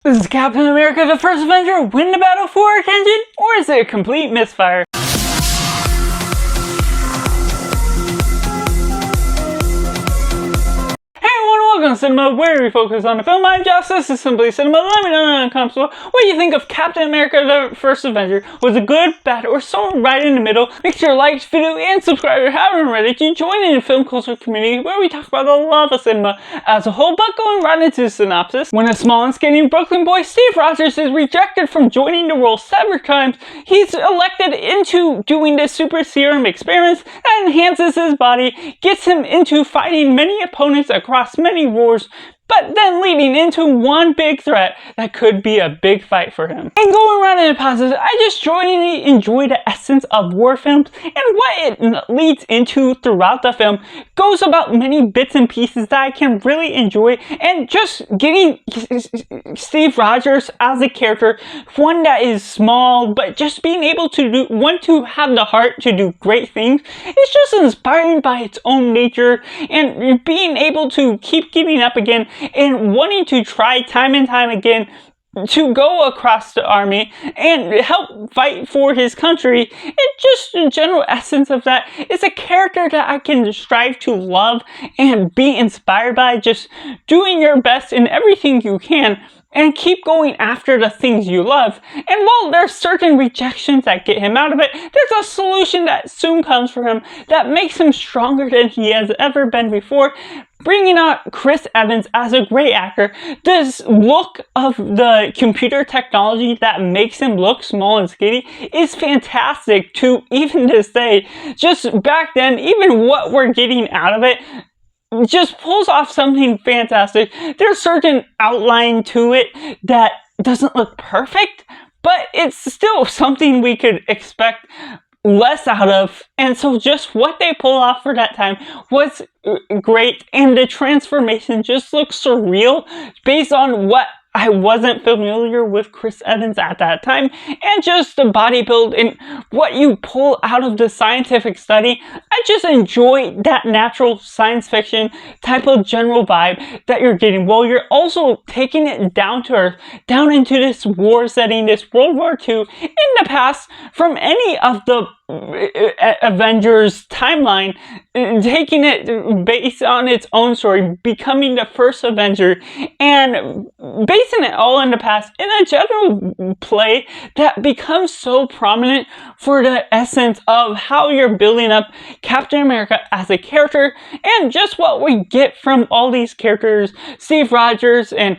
Is Captain America the First Avenger win the battle for our engine, or is it a complete misfire? Welcome to Cinema, where we focus on the film. I'm Josh, this is Simply Cinema. Let me know in the comments below what you think of Captain America The First Avenger. Was it good, bad, or somewhere right in the middle? Make sure to like this video and subscribe if you haven't already to join in the film culture community where we talk about the love of cinema as a whole. But going right into the synopsis, when a small and skinny Brooklyn boy, Steve Rogers, is rejected from joining the role several times, he's elected into doing the super serum experiments that enhances his body, gets him into fighting many opponents across many wars, but then leading into one big threat that could be a big fight for him. And going around in the process, I just genuinely enjoy the essence of war films, and what it leads into throughout the film goes about many bits and pieces that I can really enjoy, and just getting Steve Rogers as a character, one that is small, but just being able to have the heart to do great things, it's just inspiring by its own nature, and being able to keep getting up again and wanting to try time and time again to go across the army and help fight for his country. And just the general essence of that is a character that I can strive to love and be inspired by, just doing your best in everything you can and keep going after the things you love. And while there's certain rejections that get him out of it, there's a solution that soon comes for him that makes him stronger than he has ever been before. Bringing out Chris Evans as a great actor, this look of the computer technology that makes him look small and skinny is fantastic to even this day. Just back then, even what we're getting out of it just pulls off something fantastic. There's certain outline to it that doesn't look perfect, but it's still something we could expect less out of, and so just what they pull off for that time was great, and the transformation just looks surreal based on what I wasn't familiar with Chris Evans at that time, and just the body build and what you pull out of the scientific study. I just enjoy that natural science fiction type of general vibe that you're getting, while you're also taking it down to earth, down into this war setting, this World War II in the past from any of the Avengers timeline, taking it based on its own story, becoming the first Avenger, and basing it all in the past in a general play that becomes so prominent for the essence of how you're building up Captain America as a character, and just what we get from all these characters, Steve Rogers and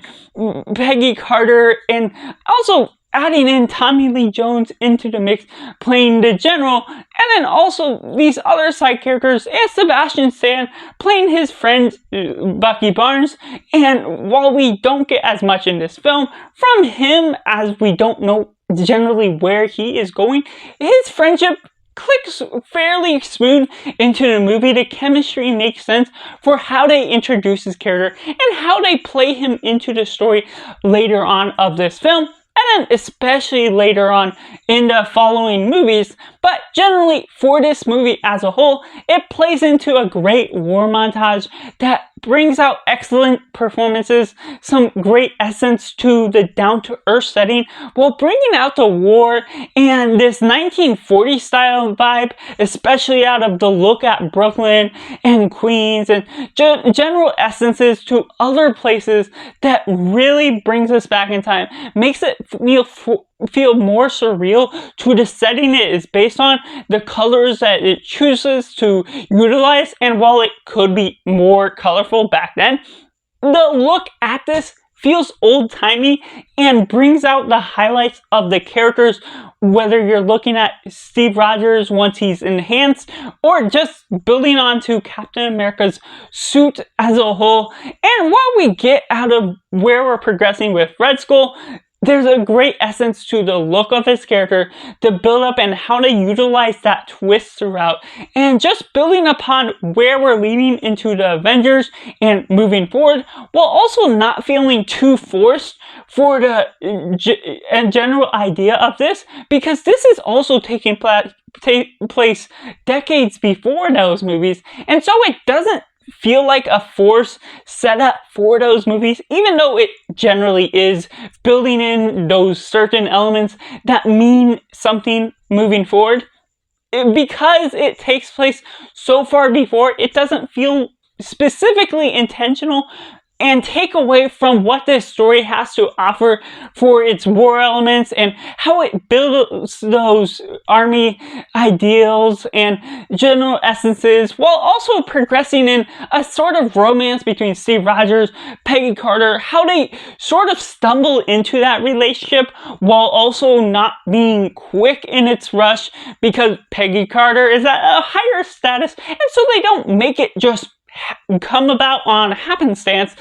Peggy Carter, and also adding in Tommy Lee Jones into the mix, playing the general, and then also these other side characters, and Sebastian Stan playing his friend Bucky Barnes. And while we don't get as much in this film from him, as we don't know generally where he is going, his friendship clicks fairly smooth into the movie. The chemistry makes sense for how they introduce his character and how they play him into the story later on of this film, and then especially later on in the following movies. But generally, for this movie as a whole, it plays into a great war montage that brings out excellent performances, some great essence to the down-to-earth setting, while bringing out the war and this 1940s style vibe, especially out of the look at Brooklyn and Queens, and general essences to other places that really brings us back in time, makes it feel more surreal to the setting it is based on, the colors that it chooses to utilize. And while it could be more colorful back then, the look at this feels old-timey and brings out the highlights of the characters, whether you're looking at Steve Rogers once he's enhanced, or just building onto Captain America's suit as a whole. And while we get out of where we're progressing with Red Skull, there's a great essence to the look of his character, the build up and how to utilize that twist throughout, and just building upon where we're leading into the Avengers and moving forward, while also not feeling too forced for the general idea of this, because this is also taking place decades before those movies, and so it doesn't feel like a force set up for those movies, even though it generally is building in those certain elements that mean something moving forward. Because it takes place so far before, it doesn't feel specifically intentional and take away from what this story has to offer for its war elements and how it builds those army ideals and general essences, while also progressing in a sort of romance between Steve Rogers, Peggy Carter, how they sort of stumble into that relationship while also not being quick in its rush, because Peggy Carter is at a higher status, and so they don't make it just come about on happenstance.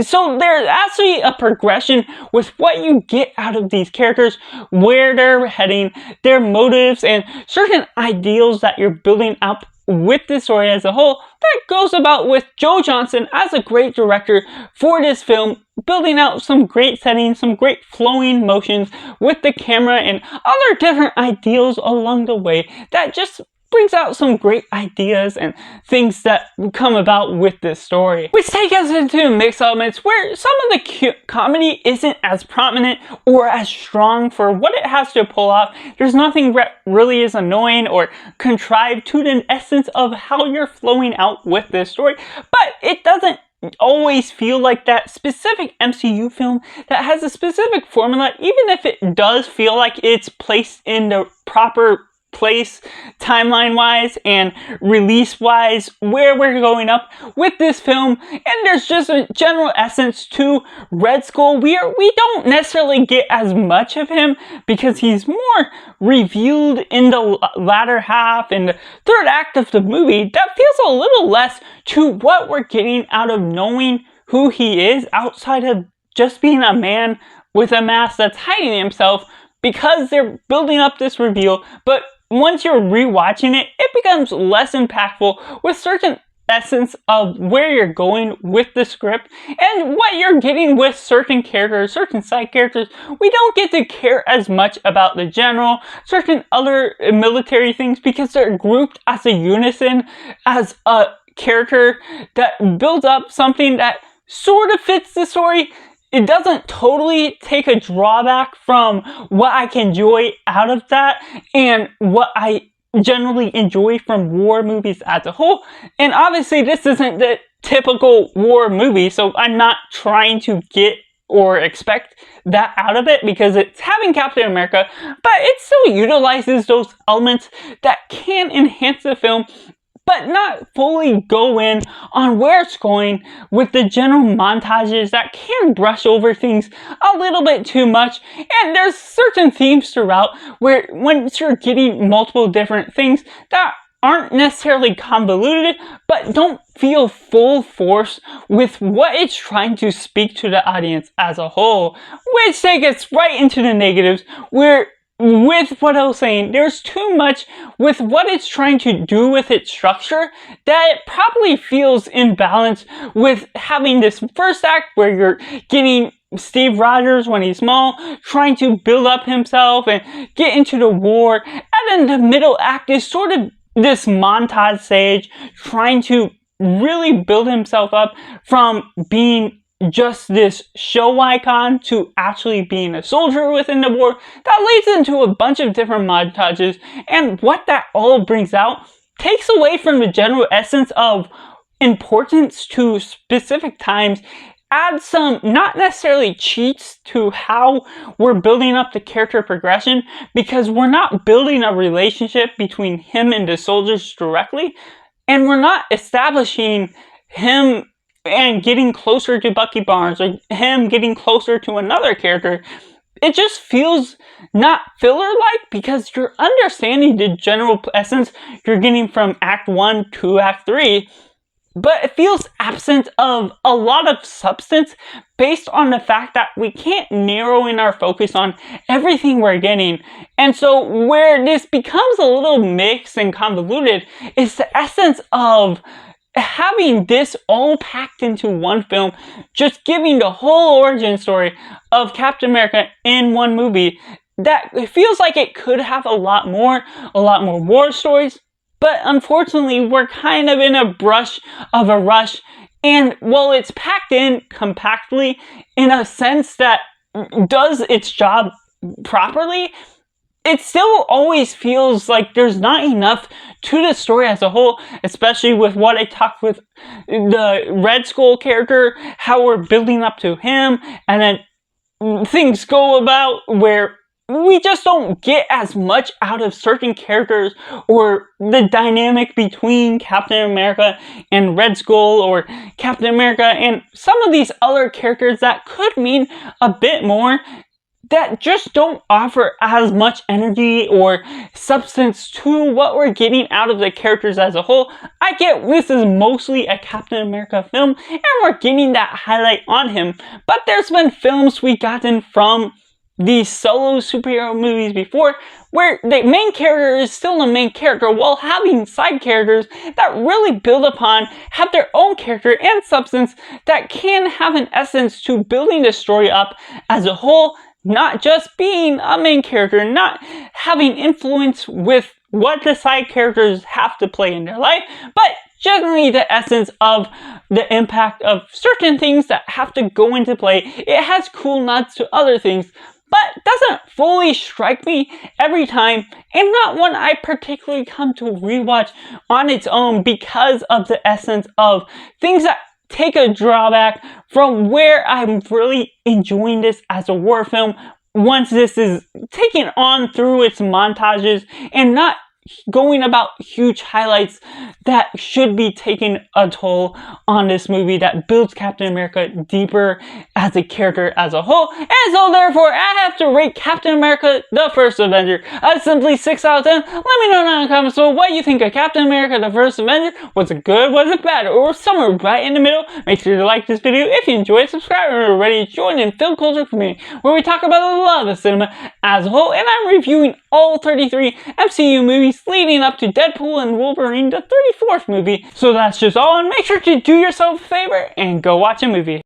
So there's actually a progression with what you get out of these characters, where they're heading, their motives, and certain ideals that you're building up with the story as a whole. That goes about with Joe Johnston as a great director for this film, building out some great settings, some great flowing motions with the camera, and other different ideals along the way that just brings out some great ideas and things that come about with this story. Which take us into mixed elements where some of the comedy isn't as prominent or as strong for what it has to pull off. There's nothing that really is annoying or contrived to the essence of how you're flowing out with this story, but it doesn't always feel like that specific MCU film that has a specific formula, even if it does feel like it's placed in the proper place timeline wise and release wise where we're going up with this film. And there's just a general essence to Red Skull. We don't necessarily get as much of him because he's more revealed in the latter half and the third act of the movie. That feels a little less to what we're getting out of knowing who he is, outside of just being a man with a mask that's hiding himself, because they're building up this reveal. But once you're rewatching it, it becomes less impactful with certain essence of where you're going with the script and what you're getting with certain characters, certain side characters. We don't get to care as much about the general, certain other military things, because they're grouped as a unison, as a character that builds up something that sort of fits the story. It doesn't totally take a drawback from what I can enjoy out of that and what I generally enjoy from war movies as a whole. And obviously this isn't the typical war movie, so I'm not trying to get or expect that out of it, because it's having Captain America, but it still utilizes those elements that can enhance the film, but not fully go in on where it's going with the general montages that can brush over things a little bit too much. And there's certain themes throughout where once you're getting multiple different things that aren't necessarily convoluted, but don't feel full force with what it's trying to speak to the audience as a whole, which takes us right into the negatives, where with what I was saying, there's too much with what it's trying to do with its structure that it probably feels imbalanced with having this first act where you're getting Steve Rogers when he's small, trying to build up himself and get into the war, and then the middle act is sort of this montage stage trying to really build himself up from being just this show icon to actually being a soldier within the war. That leads into a bunch of different montages, and what that all brings out takes away from the general essence of importance to specific times, adds some not necessarily cheats to how we're building up the character progression, because we're not building a relationship between him and the soldiers directly, and we're not establishing him and getting closer to Bucky Barnes or him getting closer to another character. It just feels not filler-like, because you're understanding the general essence you're getting from Act 1 to Act 3, but it feels absent of a lot of substance based on the fact that we can't narrow in our focus on everything we're getting. And so where this becomes a little mixed and convoluted is the essence of having this all packed into one film, just giving the whole origin story of Captain America in one movie. That it feels like it could have a lot more war stories, but unfortunately we're kind of in a rush, and while it's packed in compactly in a sense that does its job properly, it still always feels like there's not enough to the story as a whole, especially with what I talked with the Red Skull character, how we're building up to him, and then things go about where we just don't get as much out of certain characters, or the dynamic between Captain America and Red Skull, or Captain America and some of these other characters that could mean a bit more, that just don't offer as much energy or substance to what we're getting out of the characters as a whole. I get this is mostly a Captain America film, and we're getting that highlight on him, but there's been films we've gotten from these solo superhero movies before where the main character is still the main character while having side characters that really build upon, have their own character and substance that can have an essence to building the story up as a whole, not just being a main character, not having influence with what the side characters have to play in their life, but generally the essence of the impact of certain things that have to go into play. It has cool nods to other things, but doesn't fully strike me every time, and not one I particularly come to rewatch on its own because of the essence of things that take a drawback from where I'm really enjoying this as a war film once this is taken on through its montages and not going about huge highlights that should be taking a toll on this movie that builds Captain America deeper as a character as a whole. And so therefore I have to rate Captain America The First Avenger a simply 6 out of 10. Let me know down in the comments below what you think of Captain America The First Avenger. Was it good? Was it bad? Or somewhere right in the middle? Make sure to like this video if you enjoyed, subscribe, and are ready to join in film culture community where we talk about a lot of cinema as a whole, and I'm reviewing all 33 MCU movies leading up to Deadpool and Wolverine, the 34th movie. So that's just all, and make sure to do yourself a favor and go watch a movie.